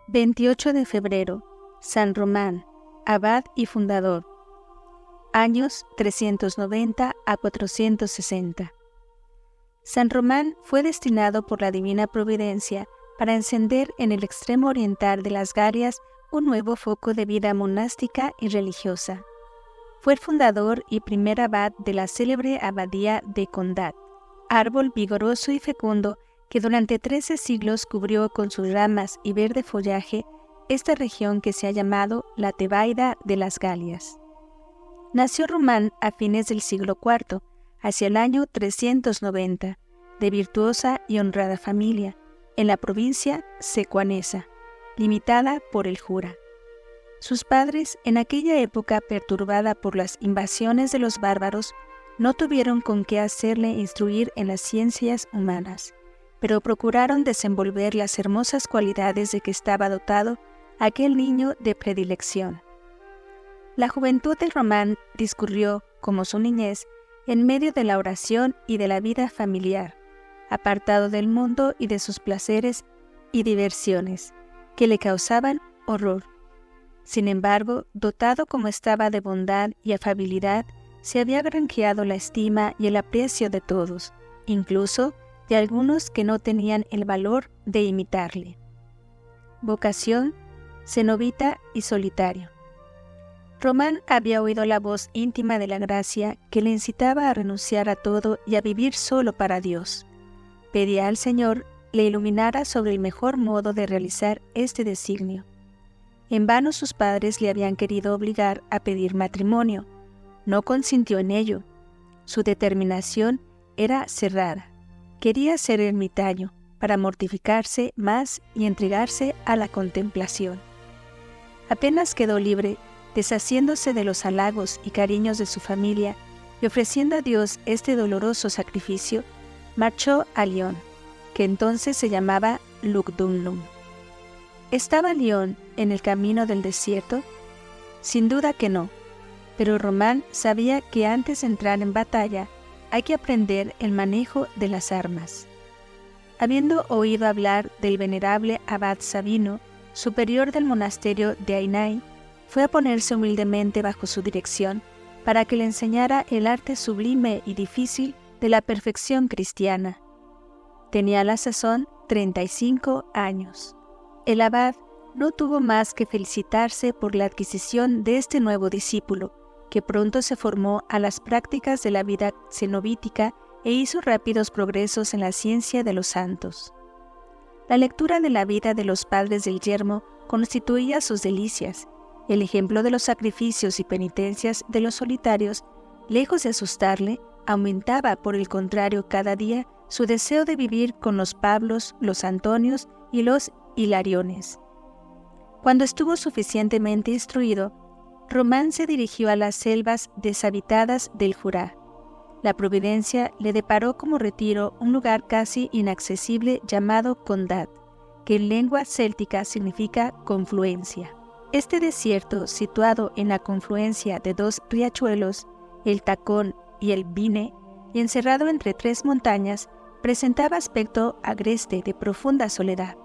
28 de febrero, San Román, abad y fundador. Años 390 a 460. San Román fue destinado por la divina providencia para encender en el extremo oriental de las Galias un nuevo foco de vida monástica y religiosa. Fue el fundador y primer abad de la célebre abadía de Condat, árbol vigoroso y fecundo que durante 13 siglos cubrió con sus ramas y verde follaje esta región que se ha llamado la Tebaida de las Galias. Nació Román a fines del siglo IV, hacia el año 390, de virtuosa y honrada familia, en la provincia secuanesa, limitada por el Jura. Sus padres, en aquella época perturbada por las invasiones de los bárbaros, no tuvieron con qué hacerle instruir en las ciencias humanas, pero procuraron desenvolver las hermosas cualidades de que estaba dotado aquel niño de predilección. La juventud de Román discurrió, como su niñez, en medio de la oración y de la vida familiar, apartado del mundo y de sus placeres y diversiones, que le causaban horror. Sin embargo, dotado como estaba de bondad y afabilidad, se había granjeado la estima y el aprecio de todos, incluso de algunos que no tenían el valor de imitarle. Vocación, cenobita y solitario. Román había oído la voz íntima de la gracia que le incitaba a renunciar a todo y a vivir solo para Dios. Pedía al Señor le iluminara sobre el mejor modo de realizar este designio. En vano sus padres le habían querido obligar a pedir matrimonio. No consintió en ello. Su determinación era cerrada. Quería ser ermitaño para mortificarse más y entregarse a la contemplación. Apenas quedó libre, deshaciéndose de los halagos y cariños de su familia y ofreciendo a Dios este doloroso sacrificio, marchó a Lyon, que entonces se llamaba Lugdunum. ¿Estaba Lyon en el camino del desierto? Sin duda que no, pero Román sabía que antes de entrar en batalla hay que aprender el manejo de las armas. Habiendo oído hablar del venerable abad Sabino, superior del monasterio de Ainay, fue a ponerse humildemente bajo su dirección para que le enseñara el arte sublime y difícil de la perfección cristiana. Tenía a la sazón 35 años. El abad no tuvo más que felicitarse por la adquisición de este nuevo discípulo, que pronto se formó a las prácticas de la vida cenobítica e hizo rápidos progresos en la ciencia de los santos. La lectura de la vida de los padres del yermo constituía sus delicias. El ejemplo de los sacrificios y penitencias de los solitarios, lejos de asustarle, aumentaba por el contrario cada día su deseo de vivir con los Pablos, los Antonios y los Hilariones. Cuando estuvo suficientemente instruido, Román se dirigió a las selvas deshabitadas del Jura. La providencia le deparó como retiro un lugar casi inaccesible llamado Condat, que en lengua céltica significa confluencia. Este desierto, situado en la confluencia de dos riachuelos, el Tacón y el Vine, y encerrado entre 3 montañas, presentaba aspecto agreste de profunda soledad.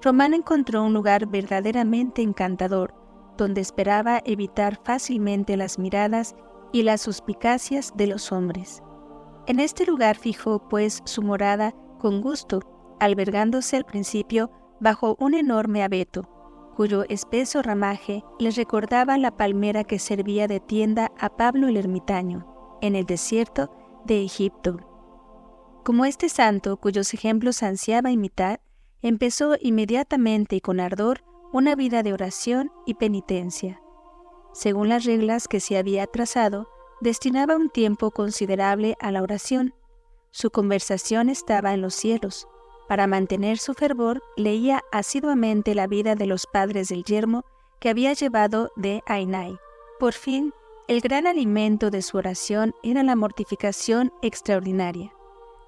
Román encontró un lugar verdaderamente encantador, donde esperaba evitar fácilmente las miradas y las suspicacias de los hombres. En este lugar fijó, pues, su morada con gusto, albergándose al principio bajo un enorme abeto, cuyo espeso ramaje les recordaba la palmera que servía de tienda a Pablo el ermitaño, en el desierto de Egipto. Como este santo, cuyos ejemplos ansiaba imitar, empezó inmediatamente y con ardor una vida de oración y penitencia. Según las reglas que se había trazado, destinaba un tiempo considerable a la oración. Su conversación estaba en los cielos. Para mantener su fervor, leía asiduamente la vida de los padres del yermo que había llevado de Ainay. Por fin, el gran alimento de su oración era la mortificación extraordinaria.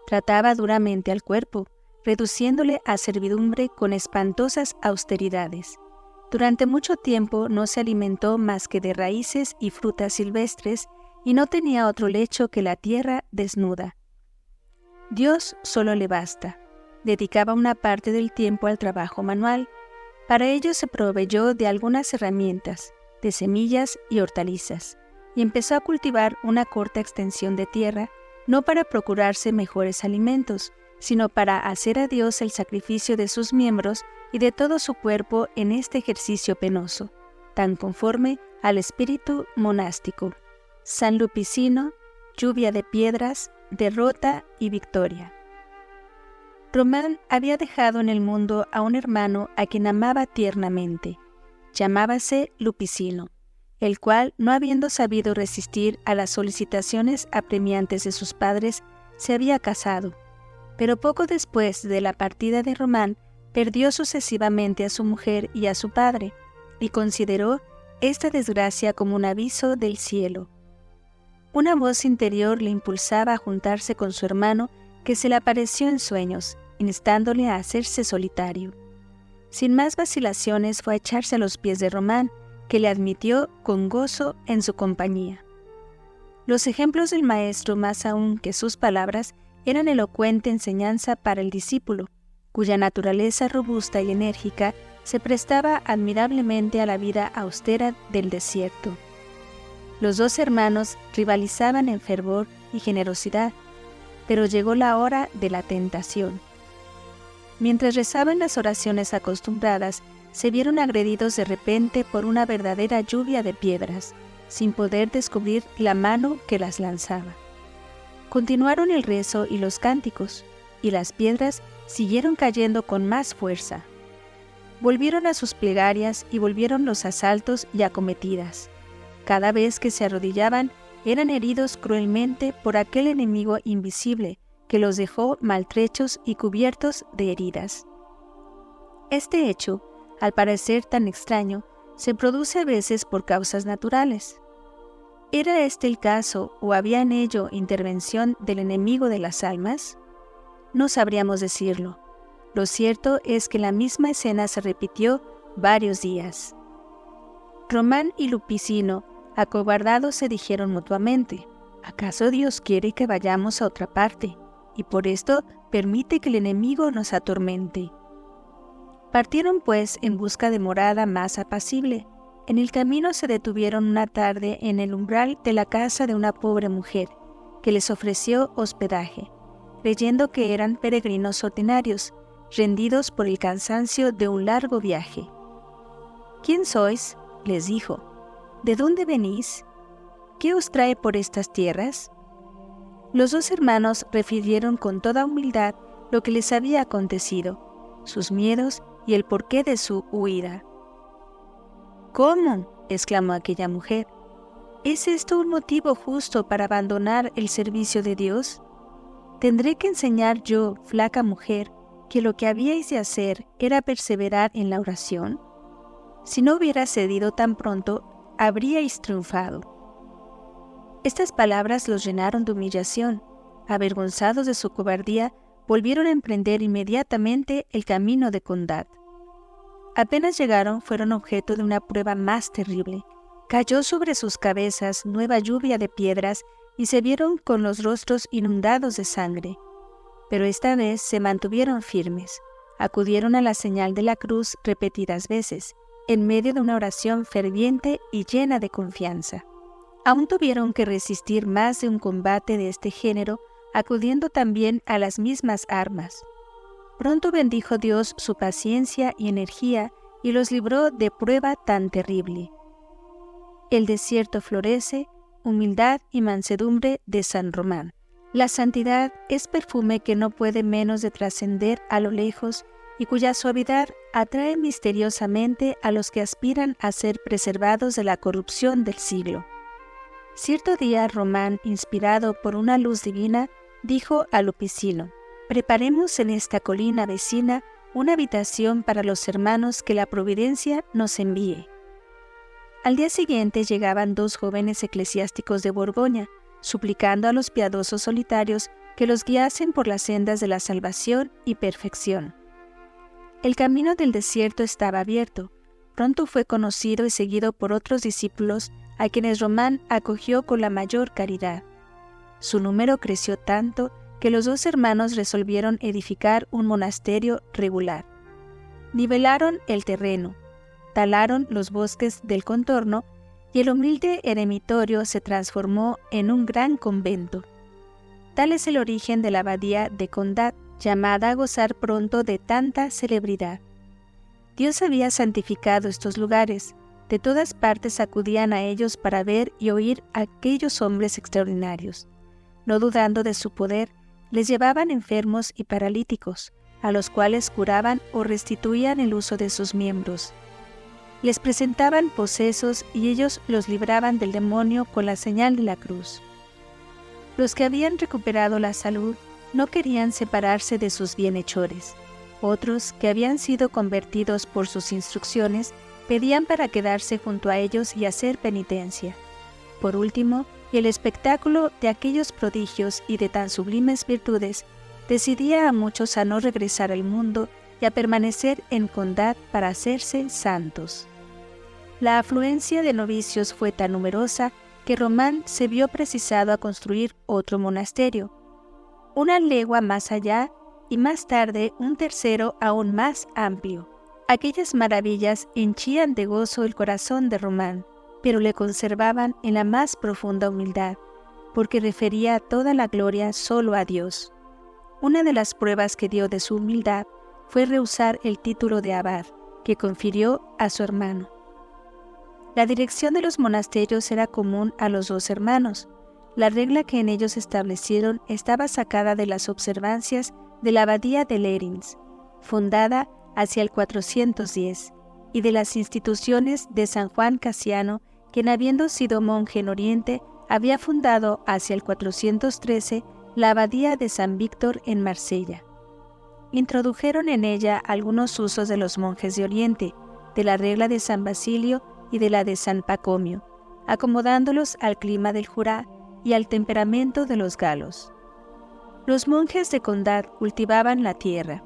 Trataba duramente al cuerpo, reduciéndole a servidumbre con espantosas austeridades. Durante mucho tiempo no se alimentó más que de raíces y frutas silvestres y no tenía otro lecho que la tierra desnuda. Dios solo le basta. Dedicaba una parte del tiempo al trabajo manual, Para ello se proveyó de algunas herramientas, de semillas y hortalizas, y empezó a cultivar una corta extensión de tierra, no para procurarse mejores alimentos, sino para hacer a Dios el sacrificio de sus miembros y de todo su cuerpo en este ejercicio penoso, tan conforme al espíritu monástico. San Lupicino, lluvia de piedras, derrota y victoria. Román había dejado en el mundo a un hermano a quien amaba tiernamente. Llamábase Lupicino, el cual, no habiendo sabido resistir a las solicitaciones apremiantes de sus padres, se había casado. Pero poco después de la partida de Román, perdió sucesivamente a su mujer y a su padre, y consideró esta desgracia como un aviso del cielo. Una voz interior le impulsaba a juntarse con su hermano, que se le apareció en sueños, instándole a hacerse solitario. Sin más vacilaciones fue a echarse a los pies de Román, que le admitió con gozo en su compañía. Los ejemplos del maestro, más aún que sus palabras, eran elocuente enseñanza para el discípulo, cuya naturaleza robusta y enérgica se prestaba admirablemente a la vida austera del desierto. Los dos hermanos rivalizaban en fervor y generosidad, pero llegó la hora de la tentación. Mientras rezaban las oraciones acostumbradas, se vieron agredidos de repente por una verdadera lluvia de piedras, sin poder descubrir la mano que las lanzaba. Continuaron el rezo y los cánticos, y las piedras siguieron cayendo con más fuerza. Volvieron a sus plegarias y volvieron los asaltos y acometidas. Cada vez que se arrodillaban, eran heridos cruelmente por aquel enemigo invisible que los dejó maltrechos y cubiertos de heridas. Este hecho, al parecer tan extraño, se produce a veces por causas naturales. ¿Era este el caso o había en ello intervención del enemigo de las almas? No sabríamos decirlo. Lo cierto es que la misma escena se repitió varios días. Román y Lupicino, acobardados, se dijeron mutuamente: ¿acaso Dios quiere que vayamos a otra parte, y por esto permite que el enemigo nos atormente? Partieron pues en busca de morada más apacible. En el camino se detuvieron una tarde en el umbral de la casa de una pobre mujer, que les ofreció hospedaje, creyendo que eran peregrinos ordinarios, rendidos por el cansancio de un largo viaje. ¿Quién sois?, les dijo. ¿De dónde venís? ¿Qué os trae por estas tierras? Los dos hermanos refirieron con toda humildad lo que les había acontecido, sus miedos y el porqué de su huida. ¿Cómo?, exclamó aquella mujer. ¿Es esto un motivo justo para abandonar el servicio de Dios? ¿Tendré que enseñar yo, flaca mujer, que lo que habíais de hacer era perseverar en la oración? Si no hubiera cedido tan pronto, habríais triunfado. Estas palabras los llenaron de humillación. Avergonzados de su cobardía, volvieron a emprender inmediatamente el camino de Condat. Apenas llegaron, fueron objeto de una prueba más terrible. Cayó sobre sus cabezas nueva lluvia de piedras y se vieron con los rostros inundados de sangre. Pero esta vez se mantuvieron firmes. Acudieron a la señal de la cruz repetidas veces, en medio de una oración ferviente y llena de confianza. Aún tuvieron que resistir más de un combate de este género, acudiendo también a las mismas armas. Pronto bendijo Dios su paciencia y energía y los libró de prueba tan terrible. El desierto florece, humildad y mansedumbre de San Román. La santidad es perfume que no puede menos de trascender a lo lejos y cuya suavidad atrae misteriosamente a los que aspiran a ser preservados de la corrupción del siglo. Cierto día Román, inspirado por una luz divina, dijo a Lupicino: «Preparemos en esta colina vecina una habitación para los hermanos que la providencia nos envíe». Al día siguiente llegaban dos jóvenes eclesiásticos de Borgoña, suplicando a los piadosos solitarios que los guiasen por las sendas de la salvación y perfección. El camino del desierto estaba abierto. Pronto fue conocido y seguido por otros discípulos a quienes Román acogió con la mayor caridad. Su número creció tanto que los dos hermanos resolvieron edificar un monasterio regular. Nivelaron el terreno, talaron los bosques del contorno y el humilde eremitorio se transformó en un gran convento. Tal es el origen de la abadía de Condat, llamada a gozar pronto de tanta celebridad. Dios había santificado estos lugares. De todas partes acudían a ellos para ver y oír a aquellos hombres extraordinarios. No dudando de su poder, les llevaban enfermos y paralíticos, a los cuales curaban o restituían el uso de sus miembros. Les presentaban posesos y ellos los libraban del demonio con la señal de la cruz. Los que habían recuperado la salud no querían separarse de sus bienhechores. Otros, que habían sido convertidos por sus instrucciones, pedían para quedarse junto a ellos y hacer penitencia. Por último, el espectáculo de aquellos prodigios y de tan sublimes virtudes decidía a muchos a no regresar al mundo y a permanecer en Condat para hacerse santos. La afluencia de novicios fue tan numerosa que Román se vio precisado a construir otro monasterio, una legua más allá, y más tarde un tercero aún más amplio. Aquellas maravillas henchían de gozo el corazón de Román, pero le conservaban en la más profunda humildad, porque refería toda la gloria solo a Dios. Una de las pruebas que dio de su humildad fue rehusar el título de abad, que confirió a su hermano. La dirección de los monasterios era común a los dos hermanos. La regla que en ellos establecieron estaba sacada de las observancias de la abadía de Lerins, fundada hacia el 410, y de las instituciones de San Juan Casiano, quien habiendo sido monje en Oriente, había fundado hacia el 413 la abadía de San Víctor en Marsella. Introdujeron en ella algunos usos de los monjes de Oriente, de la regla de San Basilio y de la de San Pacomio, acomodándolos al clima del Jura y al temperamento de los galos. Los monjes de Condat cultivaban la tierra.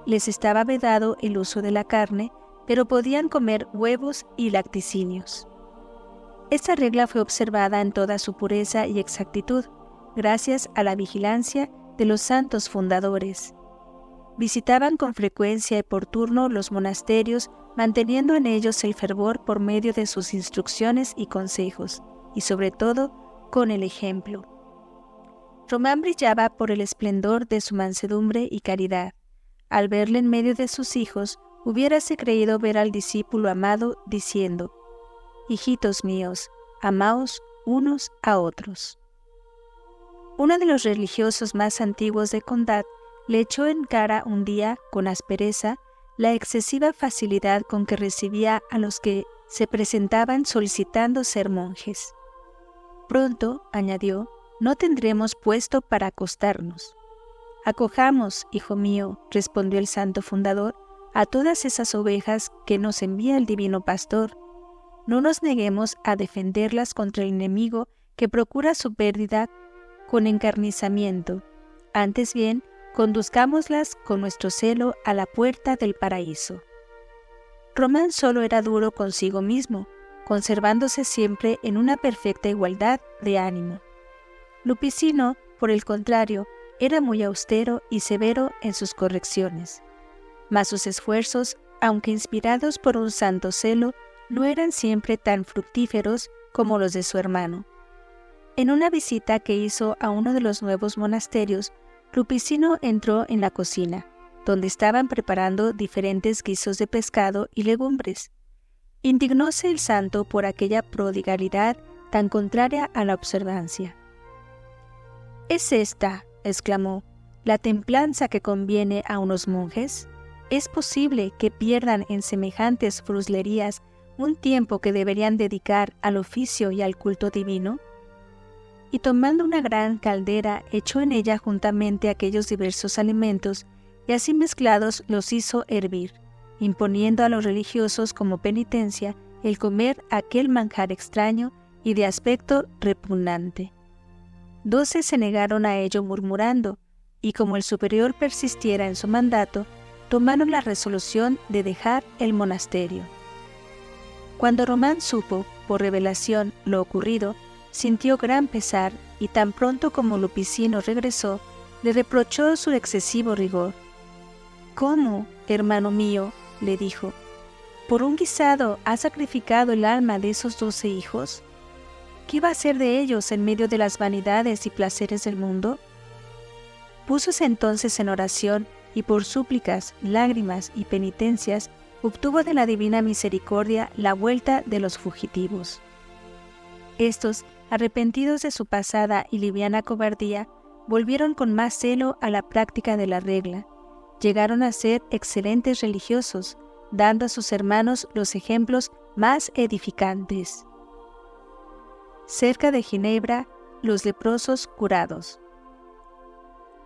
Les estaba vedado el uso de la carne, pero podían comer huevos y lacticinios. Esta regla fue observada en toda su pureza y exactitud, gracias a la vigilancia de los santos fundadores. Visitaban con frecuencia y por turno los monasterios, manteniendo en ellos el fervor por medio de sus instrucciones y consejos, y sobre todo con el ejemplo. Román brillaba por el esplendor de su mansedumbre y caridad. Al verle en medio de sus hijos, hubiérase creído ver al discípulo amado diciendo: «Hijitos míos, amaos unos a otros». Uno de los religiosos más antiguos de Condat le echó en cara un día, con aspereza, la excesiva facilidad con que recibía a los que se presentaban solicitando ser monjes. «Pronto», añadió, «no tendremos puesto para acostarnos». «Acojamos, hijo mío», respondió el santo fundador, «a todas esas ovejas que nos envía el divino pastor. No nos neguemos a defenderlas contra el enemigo que procura su pérdida con encarnizamiento. Antes bien, conduzcámoslas con nuestro celo a la puerta del paraíso». Román solo era duro consigo mismo, conservándose siempre en una perfecta igualdad de ánimo. Lupicino, por el contrario, era muy austero y severo en sus correcciones. Mas sus esfuerzos, aunque inspirados por un santo celo, no eran siempre tan fructíferos como los de su hermano. En una visita que hizo a uno de los nuevos monasterios, Lupicino entró en la cocina, donde estaban preparando diferentes guisos de pescado y legumbres. Indignóse el santo por aquella prodigalidad tan contraria a la observancia. «¿Es esta», exclamó, «la templanza que conviene a unos monjes? ¿Es posible que pierdan en semejantes fruslerías un tiempo que deberían dedicar al oficio y al culto divino?» Y tomando una gran caldera, echó en ella juntamente aquellos diversos alimentos, y así mezclados los hizo hervir, imponiendo a los religiosos como penitencia el comer aquel manjar extraño y de aspecto repugnante. 12 se negaron a ello murmurando, y como el superior persistiera en su mandato, tomaron la resolución de dejar el monasterio. Cuando Román supo, por revelación, lo ocurrido, sintió gran pesar, y tan pronto como Lupicino regresó, le reprochó su excesivo rigor. «¿Cómo, hermano mío, le dijo, ¿por un guisado has sacrificado el alma de esos 12 hijos? ¿Qué va a hacer de ellos en medio de las vanidades y placeres del mundo? Púsose entonces en oración y por súplicas, lágrimas y penitencias obtuvo de la divina misericordia la vuelta de los fugitivos. Estos, arrepentidos de su pasada y liviana cobardía, volvieron con más celo a la práctica de la regla. Llegaron a ser excelentes religiosos, dando a sus hermanos los ejemplos más edificantes. Cerca de Ginebra, los leprosos curados.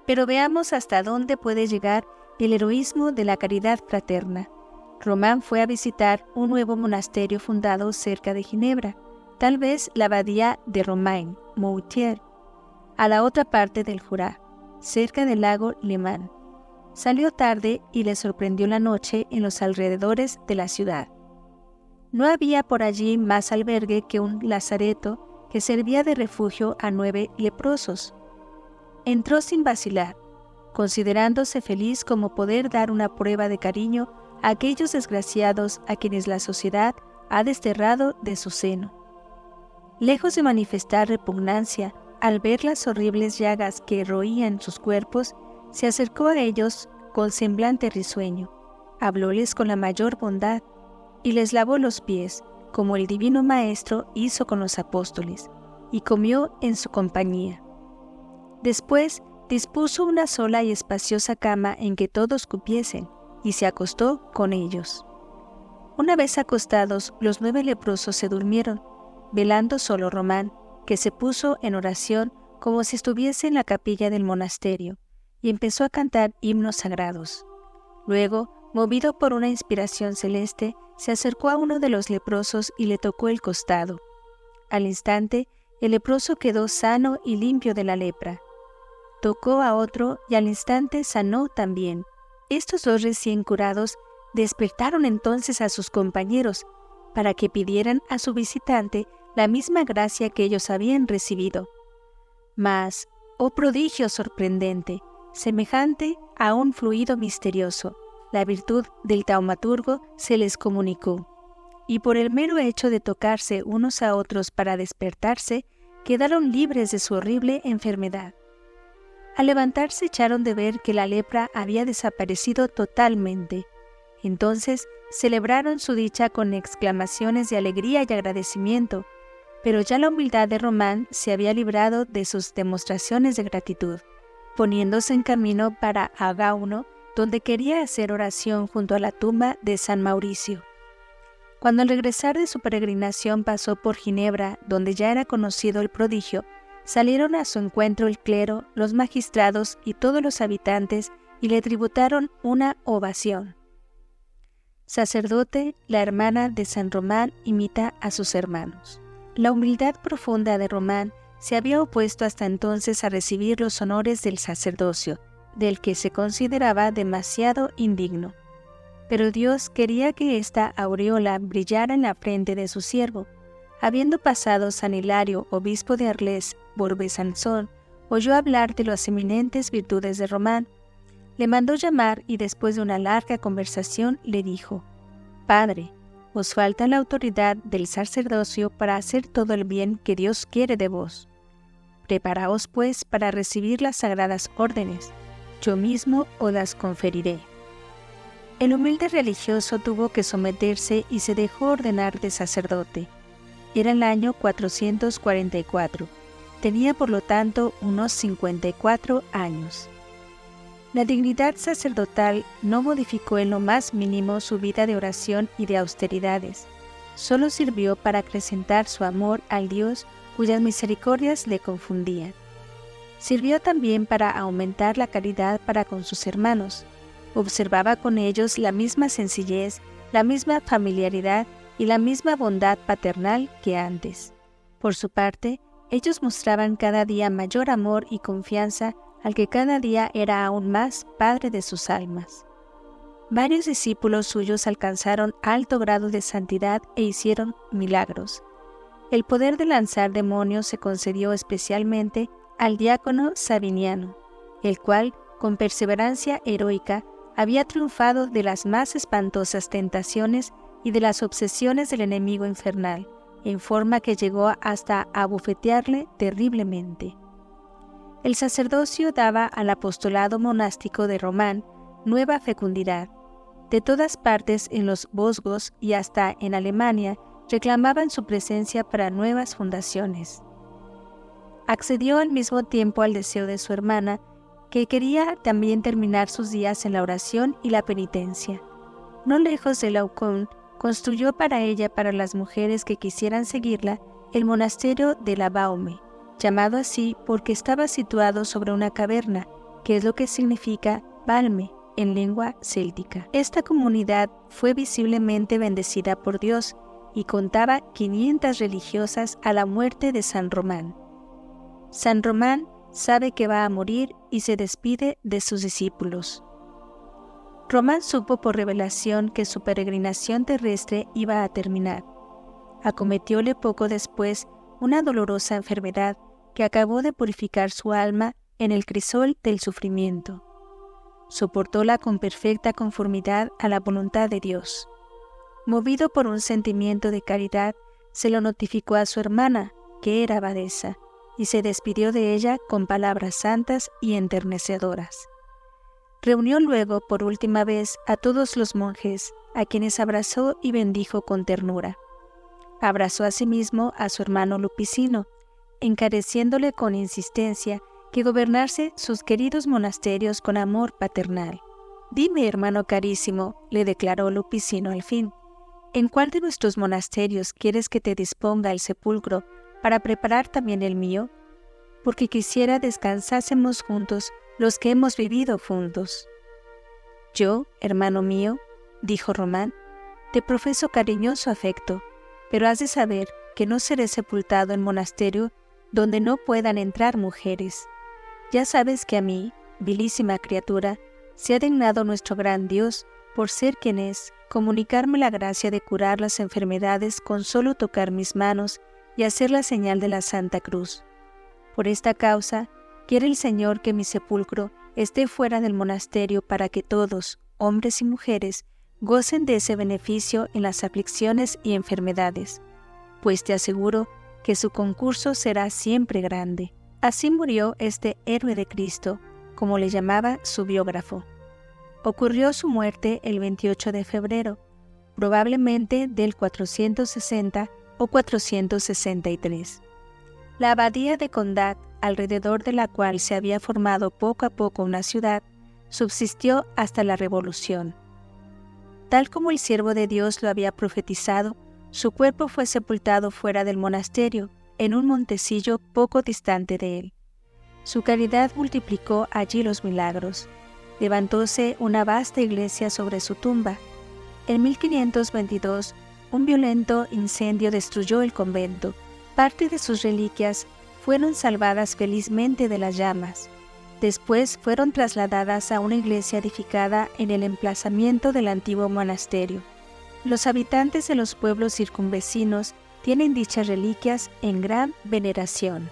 Pero veamos hasta dónde puede llegar el heroísmo de la caridad fraterna. Román fue a visitar un nuevo monasterio fundado cerca de Ginebra, tal vez la abadía de Romain, Moutier, a la otra parte del Jura, cerca del lago Léman. Salió tarde y le sorprendió la noche en los alrededores de la ciudad. No había por allí más albergue que un lazareto que servía de refugio a 9 leprosos. Entró sin vacilar, considerándose feliz como poder dar una prueba de cariño a aquellos desgraciados a quienes la sociedad ha desterrado de su seno. Lejos de manifestar repugnancia al ver las horribles llagas que roían sus cuerpos, se acercó a ellos con semblante risueño, hablóles con la mayor bondad y les lavó los pies, como el divino Maestro hizo con los apóstoles, y comió en su compañía. Después dispuso una sola y espaciosa cama en que todos cupiesen, y se acostó con ellos. Una vez acostados, los 9 leprosos se durmieron, velando solo Román, que se puso en oración como si estuviese en la capilla del monasterio, y empezó a cantar himnos sagrados. Luego, movido por una inspiración celeste, se acercó a uno de los leprosos y le tocó el costado. Al instante, el leproso quedó sano y limpio de la lepra. Tocó a otro y al instante sanó también. Estos 2 recién curados despertaron entonces a sus compañeros para que pidieran a su visitante la misma gracia que ellos habían recibido. Mas, oh prodigio sorprendente, semejante a un fluido misterioso, la virtud del taumaturgo se les comunicó, y por el mero hecho de tocarse unos a otros para despertarse, quedaron libres de su horrible enfermedad. Al levantarse echaron de ver que la lepra había desaparecido totalmente. Entonces celebraron su dicha con exclamaciones de alegría y agradecimiento, pero ya la humildad de Román se había librado de sus demostraciones de gratitud, poniéndose en camino para Agauno, donde quería hacer oración junto a la tumba de San Mauricio. Cuando al regresar de su peregrinación pasó por Ginebra, donde ya era conocido el prodigio, salieron a su encuentro el clero, los magistrados y todos los habitantes y le tributaron una ovación. Sacerdote, la hermana de San Román imita a sus hermanos. La humildad profunda de Román se había opuesto hasta entonces a recibir los honores del sacerdocio, del que se consideraba demasiado indigno. Pero Dios quería que esta aureola brillara en la frente de su siervo. Habiendo pasado San Hilario, obispo de Arles, por Besanzón, oyó hablar de las eminentes virtudes de Román. Le mandó llamar y después de una larga conversación le dijo: «Padre, os falta la autoridad del sacerdocio para hacer todo el bien que Dios quiere de vos. Preparaos pues para recibir las sagradas órdenes. Yo mismo os las conferiré». El humilde religioso tuvo que someterse y se dejó ordenar de sacerdote. Era el año 444. Tenía por lo tanto unos 54 años. La dignidad sacerdotal no modificó en lo más mínimo su vida de oración y de austeridades. Solo sirvió para acrecentar su amor al Dios cuyas misericordias le confundían. Sirvió también para aumentar la caridad para con sus hermanos. Observaba con ellos la misma sencillez, la misma familiaridad y la misma bondad paternal que antes. Por su parte, ellos mostraban cada día mayor amor y confianza al que cada día era aún más Padre de sus almas. Varios discípulos suyos alcanzaron alto grado de santidad e hicieron milagros. El poder de lanzar demonios se concedió especialmente al diácono Sabiniano, el cual, con perseverancia heroica, había triunfado de las más espantosas tentaciones y de las obsesiones del enemigo infernal, en forma que llegó hasta abofetearle terriblemente. El sacerdocio daba al apostolado monástico de Román nueva fecundidad. De todas partes en los Vosgos y hasta en Alemania reclamaban su presencia para nuevas fundaciones. Accedió al mismo tiempo al deseo de su hermana, que quería también terminar sus días en la oración y la penitencia. No lejos de Laocoon, construyó para ella, para las mujeres que quisieran seguirla, el monasterio de la Baume, llamado así porque estaba situado sobre una caverna, que es lo que significa Balme en lengua céltica. Esta comunidad fue visiblemente bendecida por Dios y contaba 500 religiosas a la muerte de San Román. San Román sabe que va a morir y se despide de sus discípulos. Román supo por revelación que su peregrinación terrestre iba a terminar. Acometióle poco después una dolorosa enfermedad que acabó de purificar su alma en el crisol del sufrimiento. Soportóla con perfecta conformidad a la voluntad de Dios. Movido por un sentimiento de caridad, se lo notificó a su hermana, que era abadesa, y se despidió de ella con palabras santas y enternecedoras. Reunió luego por última vez a todos los monjes, a quienes abrazó y bendijo con ternura. Abrazó asimismo a su hermano Lupicino, encareciéndole con insistencia que gobernase sus queridos monasterios con amor paternal. «Dime, hermano carísimo», le declaró Lupicino al fin, «¿en cuál de nuestros monasterios quieres que te disponga el sepulcro para preparar también el mío? Porque quisiera descansásemos juntos los que hemos vivido juntos». «Yo, hermano mío», dijo Román, «te profeso cariñoso afecto, pero has de saber que no seré sepultado en monasterio donde no puedan entrar mujeres. Ya sabes que a mí, vilísima criatura, se ha dignado nuestro gran Dios, por ser quien es, comunicarme la gracia de curar las enfermedades con solo tocar mis manos y hacer la señal de la Santa Cruz. Por esta causa, quiere el Señor que mi sepulcro esté fuera del monasterio para que todos, hombres y mujeres, gocen de ese beneficio en las aflicciones y enfermedades, pues te aseguro que su concurso será siempre grande». Así murió este héroe de Cristo, como le llamaba su biógrafo. Ocurrió su muerte el 28 de febrero, probablemente del 460 o 463. La abadía de Condat, alrededor de la cual se había formado poco a poco una ciudad, subsistió hasta la Revolución. Tal como el siervo de Dios lo había profetizado, su cuerpo fue sepultado fuera del monasterio, en un montecillo poco distante de él. Su caridad multiplicó allí los milagros. Levantóse una vasta iglesia sobre su tumba. En 1522, un violento incendio destruyó el convento. Parte de sus reliquias fueron salvadas felizmente de las llamas. Después fueron trasladadas a una iglesia edificada en el emplazamiento del antiguo monasterio. Los habitantes de los pueblos circunvecinos tienen dichas reliquias en gran veneración.